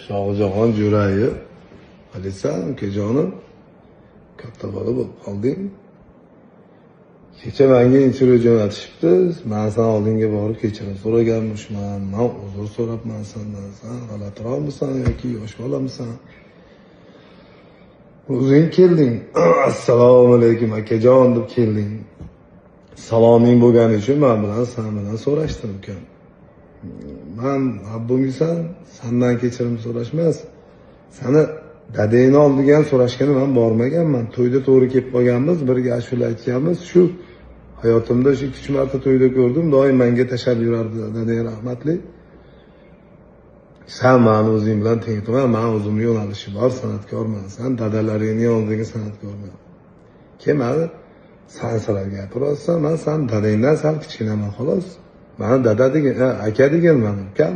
Shohjahon Jo'rayev. Qilisan, ukajonim. Katta bola bo'lib qolding. Kecha menga intervyu jo'natishibdi. Men san oldinga borib kechirim so'raganman. Men uzr so'rabman sendan. Sen g'alatiroqmisan yoki yosh bolamisan? O'zing kelding. Assalomu alaykum akajon deb kelding. Saloming bo'lgani uchun men bilan sen bilan so'rashdim ukam. Men Rabbimsan, sendan kechirim so'rash emas. Seni dadangni oldiga so'rashgani men bormaganman. To'yda to'g'ri kelib qolganmiz, birga ashula aytganmiz. Shu hayotimda shu 2 marta to'yda ko'rdim. Doim menga tashab yurardi dadang rahmatli. Sen meni o'zing bilan teng turma, men o'zimning yo'nalishim bor, san'atkorman. Sen dadalaringning oldidagi san'atkorman. Kelmadi. Sen salar gapiryapsan, men sen dadangdan sal kichkinaman xolos. Meni dada degan, aka deganman, ukam.